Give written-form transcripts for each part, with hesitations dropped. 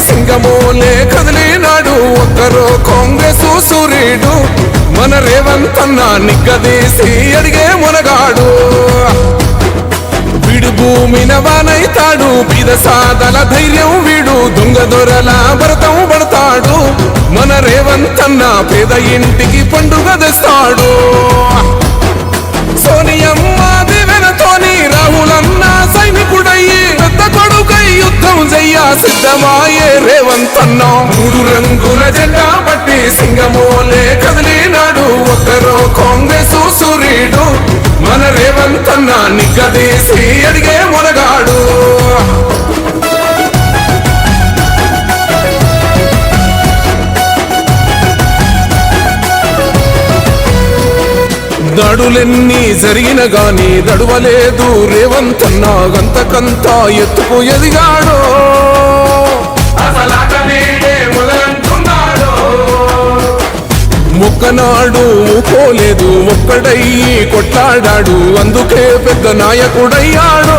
సింగమోలే కదిలినాడు ఒక్కరో కాంగ్రెస్ సూర్యుడు మన రేవంత్ అన్న నిగ్గదీసి అడిగే మునగాడు వీడు భూమిన వానైతాడు బీద సాదల ధైర్యం వీడు దొంగ దొరల భరతం పడతాడు మన రేవంత్ అన్న పేద ఇంటికి పండుగ తెస్తాడు సోనియమ్మ దివెనతోని రాహులన్న సైనికుడయ్యి పెద్ద కొడుకై యుద్ధం చెయ్య సిద్ధమాయే రేవంత్ అన్న మూడు రంగుల జెండా పట్టి సింగమోలే కదిలినాడు ఒక్కరో కాంగ్రెస్ సూర్యుడు మన రేవంత్ అన్న నిగ్గదీసి అడిగే మునగాడు దాడులెన్ని జరిగిన గాని దడువలేదు రేవంత్ అన్న గంతకంతా ఎత్తుకు ఎదిగాడో మొక్కనాడు ఊకోలేదు ఒక్కడయ్యి కొట్లాడాడు అందుకే పెద్ద నాయకుడయ్యాడు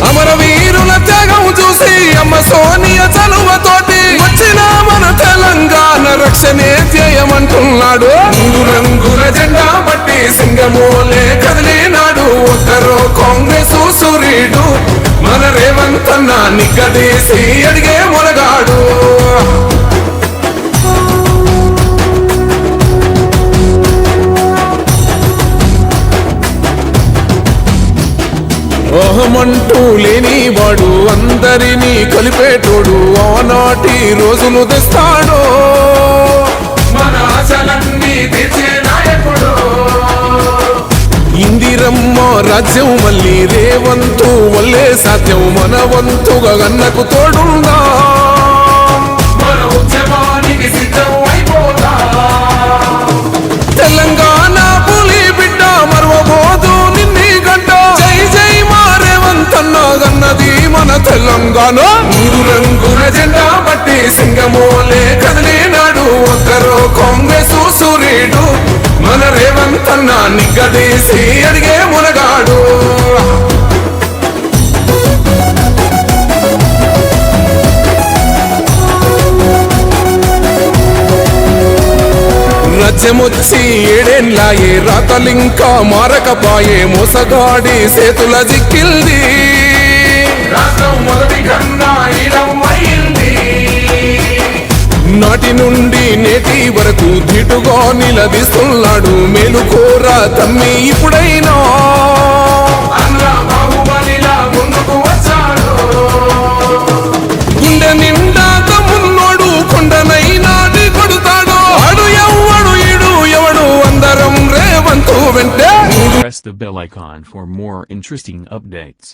అమరవీరుల త్యాగం చూసి అమ్మ సోనియా చలువతోటి వచ్చిన మన తెలంగాణ రక్షణే చేయమంటున్నాడు మూడు రంగుల జెండా పట్టి సింగమోలే కదిలినాడు ఒక్కరో కాంగ్రెస్ సూర్యుడు మన రేవంత్ అన్న నిగ్గదీసి అడిగే మునగాడు ఓహమంటూ లేనివాడు అందరినీ కలిపేటోడు ఆనాటి రోజులు తెస్తాడు మన ఆశలన్నీ తీర్చే నాయకుడు ఇందిరమ్మ రాజ్యం మళ్ళీ రేవంతు వల్లే సాధ్యం మన వంతుగా గన్నకు తోడుందా మన ఉద్యమానికి సిద్ధం అయిపోతా తెలంగాణ పులి బిడ్డ మరవబోదు నిన్ని గంట జై జై మా రేవంత్ అన్న గన్నది మన తెలంగాణ మూడు రంగుల జెండా పట్టి సింగమోలే కదిలినాడు ఒక్కరో కాంగ్రెస్ సూర్యుడు మన రేవంత్ అన్న నిగ్గదీసి అడిగే మునగాడు రాజ్యమొచ్చి ఏడేళ్ళాయే రాతలింకా మారకపాయే మోసగాడి సేతుల జిక్కిల్ది రాష్ట్రం మొదటి కన్నా నాటి నుండి నేటి వరకు ధీటుగా నిలదీస్తున్నాడు మేలుకోర తమ్మి ఇప్పుడైనా ముందుకు వచ్చాడు గుండె నిండా తమ్మున్నోడు కొండనైనా కొడుతాడు అడు ఎవడు ఇడు ఎవడు అందరం రేవంతు వెంటే Press the bell icon for more interesting updates.